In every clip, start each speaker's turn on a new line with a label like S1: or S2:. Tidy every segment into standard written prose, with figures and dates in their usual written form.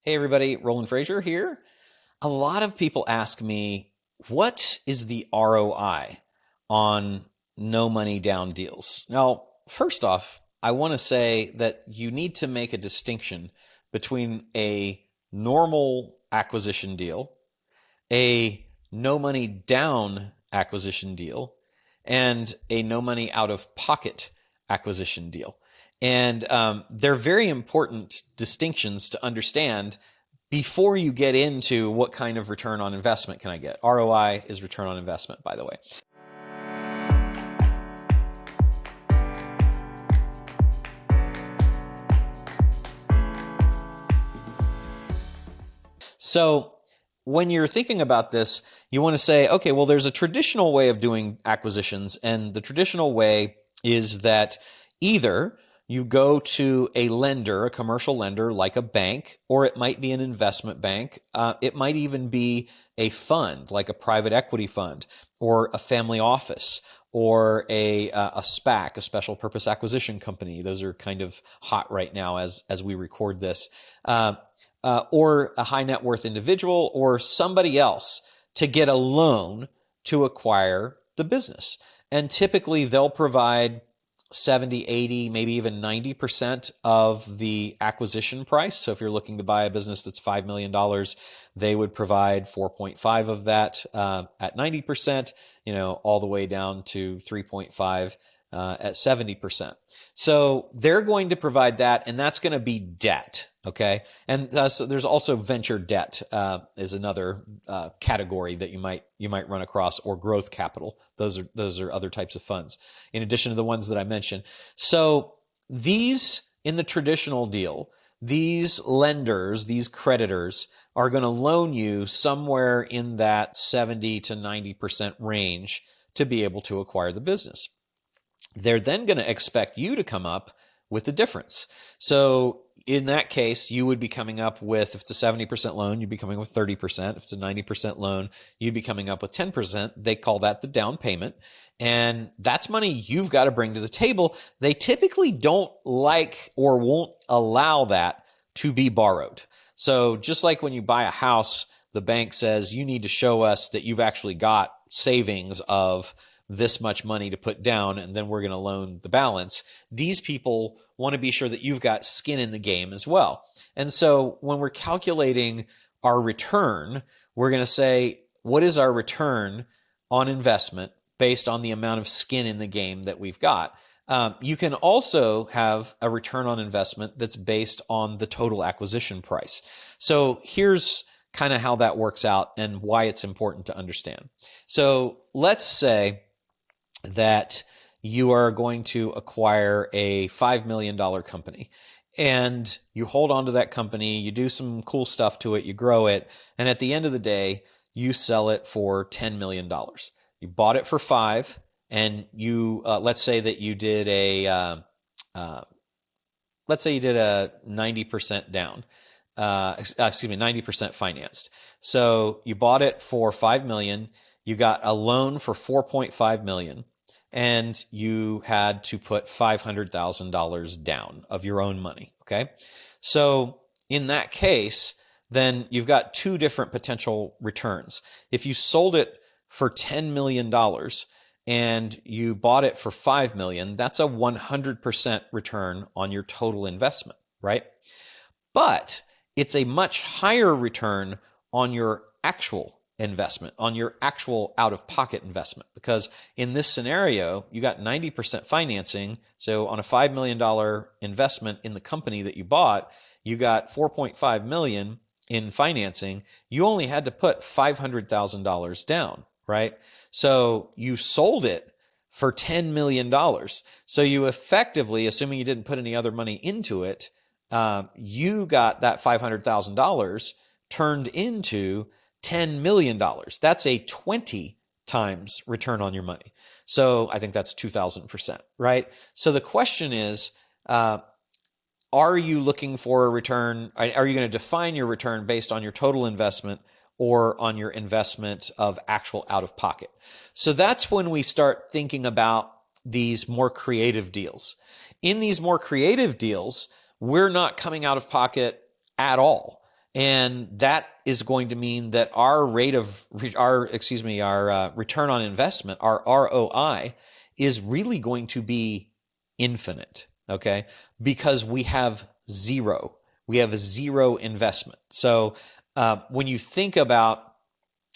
S1: Hey everybody, Roland Frasier here. A lot of people ask me, what is the ROI on no money down deals? Now, first off, I want to say that you need to make a distinction between a normal acquisition deal, a no money down acquisition deal, and a no money out of pocket acquisition deal. And they're very important distinctions to understand before you get into what kind of return on investment can I get. ROI is return on investment, by the way. So when you're thinking about this, you want to say, okay, well, there's a traditional way of doing acquisitions, and the traditional way is that either you go to a lender, a commercial lender like a bank, or it might be an investment bank. It might even be a fund like a private equity fund or a family office or a SPAC, a special purpose acquisition company. Those are kind of hot right now as we record this. Or a high net worth individual or somebody else to get a loan to acquire the business. And typically they'll provide 70, 80, maybe even 90% of the acquisition price. So if you're looking to buy a business that's $5 million, they would provide 4.5 of that at 90%, all the way down to 3.5 at 70%. So they're going to provide that, and that's going to be debt. Okay. And there's also venture debt is another category that you might run across, or growth capital. Those are other types of funds in addition to the ones that I mentioned. So these, in the traditional deal, these lenders, these creditors are going to loan you somewhere in that 70 to 90% range to be able to acquire the business. They're then going to expect you to come up with the difference. So in that case, you would be coming up with, if it's a 70% loan, you'd be coming with 30%. If it's a 90% loan, you'd be coming up with 10%. They call that the down payment. And that's money you've got to bring to the table. They typically don't like or won't allow that to be borrowed. So just like when you buy a house, the bank says you need to show us that you've actually got savings of this much money to put down, and then we're going to loan the balance. These people want to be sure that you've got skin in the game as well. And so when we're calculating our return, we're going to say, what is our return on investment based on the amount of skin in the game that we've got? You can also have a return on investment that's based on the total acquisition price. So here's kind of how that works out and why it's important to understand. So let's say that you are going to acquire a $5 million company, and you hold on to that company, you do some cool stuff to it, you grow it, and at the end of the day, you sell it for $10 million. You bought it for $5, and you, let's say that you did let's say you did a 90% down, 90% financed. So you bought it for $5 million, you got a loan for $4.5 million, and you had to put $500,000 down of your own money, okay? So in that case, then you've got two different potential returns. If you sold it for $10 million and you bought it for $5 million, that's a 100% return on your total investment, right? But it's a much higher return on your actual investment, on your actual out-of-pocket investment, because in this scenario, you got 90% financing. So on a $5 million investment in the company that you bought, you got $4.5 million in financing. You only had to put $500,000 down, right? So you sold it for $10 million. So you effectively, assuming you didn't put any other money into it, you got that $500,000 turned into $10 million. That's a 20 times return on your money. So I think that's 2,000%, right? So the question is, are you looking for a return? Are you going to define your return based on your total investment or on your investment of actual out of pocket? So that's when we start thinking about these more creative deals. In these more creative deals, we're not coming out of pocket at all. And that is going to mean that our return on investment, our ROI, is really going to be infinite, okay? Because we have zero. We have a zero investment. So when you think about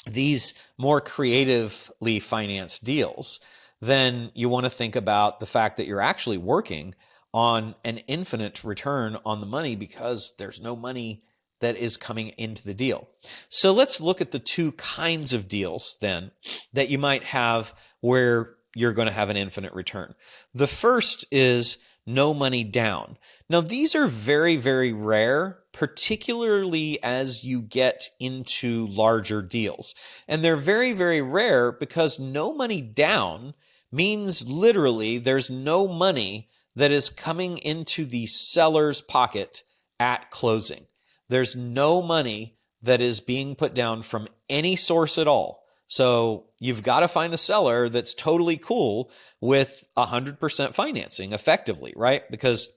S1: these more creatively financed deals, then you want to think about the fact that you're actually working on an infinite return on the money because there's no money that is coming into the deal. So let's look at the two kinds of deals then that you might have where you're going to have an infinite return. The first is no money down. Now, these are very, very rare, particularly as you get into larger deals. And they're very, very rare because no money down means literally there's no money that is coming into the seller's pocket at closing. There's no money that is being put down from any source at all. So you've got to find a seller that's totally cool with 100% financing effectively, right? Because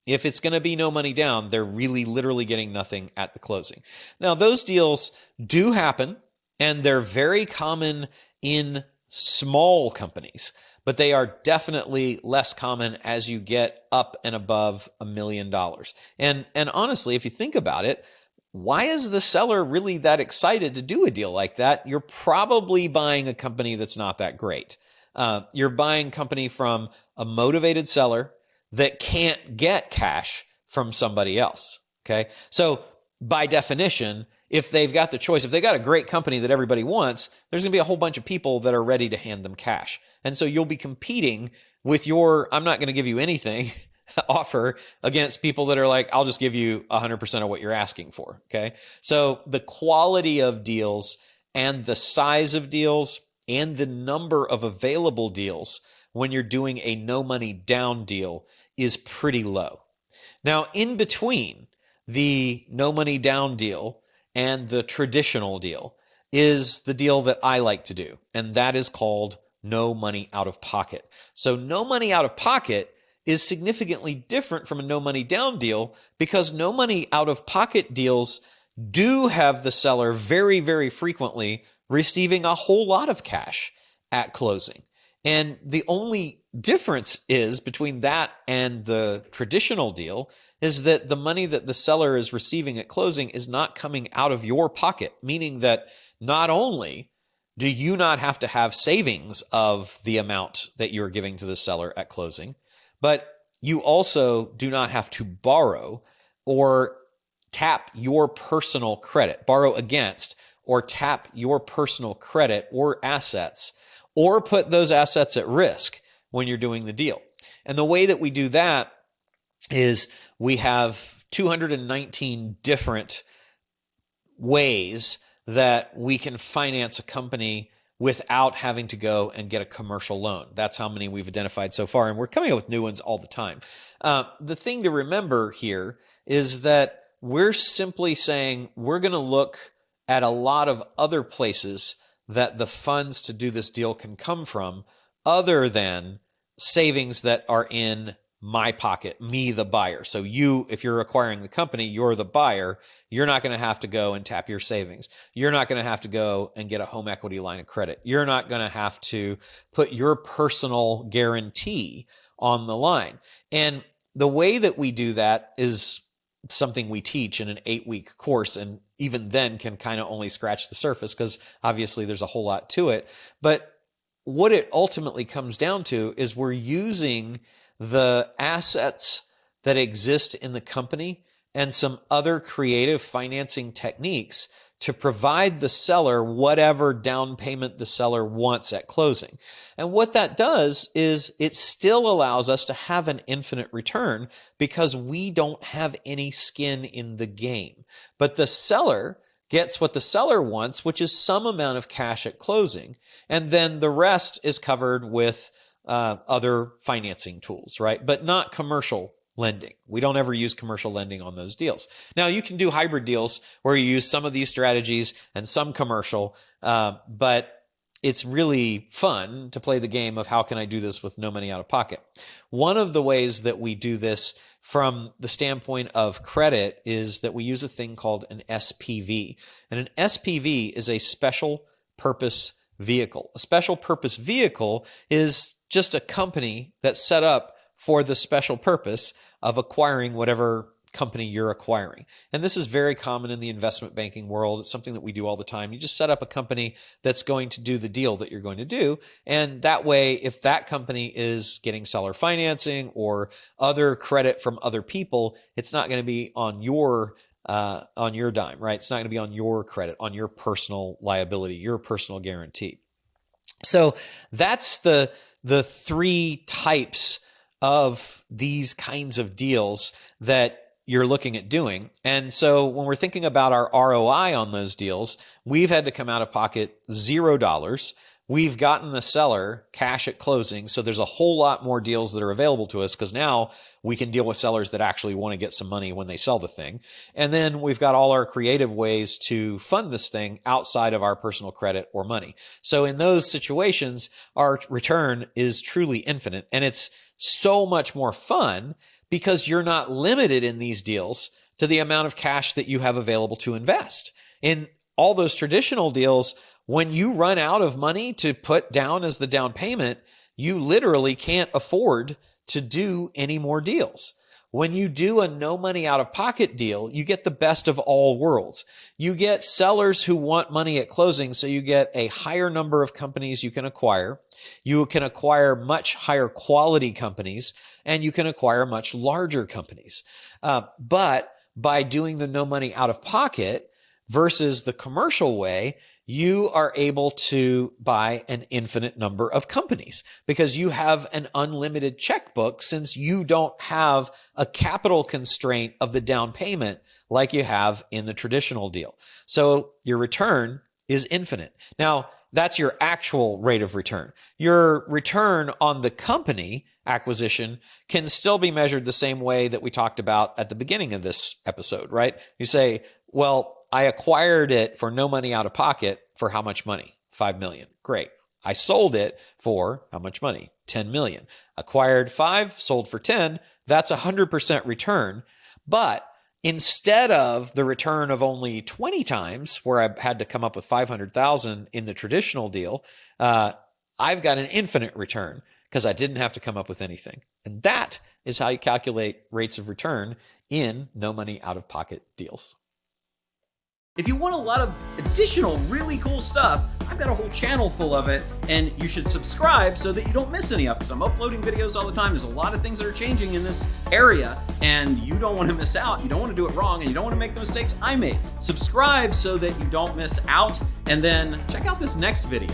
S1: if it's going to be no money down, they're really literally getting nothing at the closing. Now, those deals do happen, and they're very common in small companies, but they are definitely less common as you get up and above $1 million. And honestly, if you think about it, why is the seller really that excited to do a deal like that? You're probably buying a company that's not that great. You're buying a company from a motivated seller that can't get cash from somebody else. Okay. So by definition, if they've got the choice, if they've got a great company that everybody wants, there's going to be a whole bunch of people that are ready to hand them cash. And so you'll be competing with your, I'm not going to give you anything offer against people that are like, I'll just give you 100% of what you're asking for. Okay. So the quality of deals and the size of deals and the number of available deals when you're doing a no money down deal is pretty low. Now, in between the no money down deal and the traditional deal is the deal that I like to do, and that is called no money out of pocket. So no money out of pocket is significantly different from a no money down deal because no money out of pocket deals do have the seller very, very frequently receiving a whole lot of cash at closing. And the only difference is between that and the traditional deal is that the money that the seller is receiving at closing is not coming out of your pocket, meaning that not only do you not have to have savings of the amount that you're giving to the seller at closing, but you also do not have to borrow or tap your personal credit, borrow against or tap your personal credit or assets, or put those assets at risk when you're doing the deal. And the way that we do that is we have 219 different ways that we can finance a company without having to go and get a commercial loan. That's how many we've identified so far, and we're coming up with new ones all the time. The thing to remember here is that we're simply saying we're going to look at a lot of other places that the funds to do this deal can come from other than savings that are in my pocket, me, the buyer. So you, if you're acquiring the company, you're the buyer. You're not going to have to go and tap your savings. You're not going to have to go and get a home equity line of credit. You're not going to have to put your personal guarantee on the line. And the way that we do that is something we teach in an 8-week course. And even then can kind of only scratch the surface because obviously there's a whole lot to it. But what it ultimately comes down to is we're using the assets that exist in the company and some other creative financing techniques to provide the seller whatever down payment the seller wants at closing. And what that does is it still allows us to have an infinite return because we don't have any skin in the game. But the seller gets what the seller wants, which is some amount of cash at closing. And then the rest is covered with other financing tools, right? But not commercial lending. We don't ever use commercial lending on those deals. Now, you can do hybrid deals where you use some of these strategies and some commercial, but it's really fun to play the game of how can I do this with no money out of pocket. One of the ways that we do this from the standpoint of credit is that we use a thing called an SPV. And an SPV is a special purpose vehicle. A special purpose vehicle is just a company that's set up for the special purpose of acquiring whatever company you're acquiring. And this is very common in the investment banking world. It's something that we do all the time. You just set up a company that's going to do the deal that you're going to do. And that way, if that company is getting seller financing or other credit from other people, it's not going to be on your dime, right? It's not going to be on your credit, on your personal liability, your personal guarantee. So that's the three types of these kinds of deals that you're looking at doing. And so when we're thinking about our ROI on those deals, we've had to come out of pocket $0. We've gotten the seller cash at closing. So there's a whole lot more deals that are available to us because now we can deal with sellers that actually want to get some money when they sell the thing. And then we've got all our creative ways to fund this thing outside of our personal credit or money. So in those situations, our return is truly infinite. And it's so much more fun because you're not limited in these deals to the amount of cash that you have available to invest. In all those traditional deals, when you run out of money to put down as the down payment, you literally can't afford to do any more deals. When you do a no money out of pocket deal, you get the best of all worlds. You get sellers who want money at closing, so you get a higher number of companies you can acquire. You can acquire much higher quality companies, and you can acquire much larger companies. But by doing the no money out of pocket versus the commercial way, you are able to buy an infinite number of companies because you have an unlimited checkbook since you don't have a capital constraint of the down payment like you have in the traditional deal. So your return is infinite. Now, that's your actual rate of return. Your return on the company acquisition can still be measured the same way that we talked about at the beginning of this episode, right? You say, well, I acquired it for no money out of pocket for how much money? 5 million. Great. I sold it for how much money? 10 million. Acquired 5, sold for 10. That's 100% return. But instead of the return of only 20 times where I had to come up with 500,000 in the traditional deal, I've got an infinite return because I didn't have to come up with anything. And that is how you calculate rates of return in no money out of pocket deals.
S2: If you want a lot of additional really cool stuff, I've got a whole channel full of it, and you should subscribe so that you don't miss any of it, because I'm uploading videos all the time. There's a lot of things that are changing in this area, and you don't want to miss out. You don't want to do it wrong, and you don't want to make the mistakes I made. Subscribe so that you don't miss out, and then check out this next video.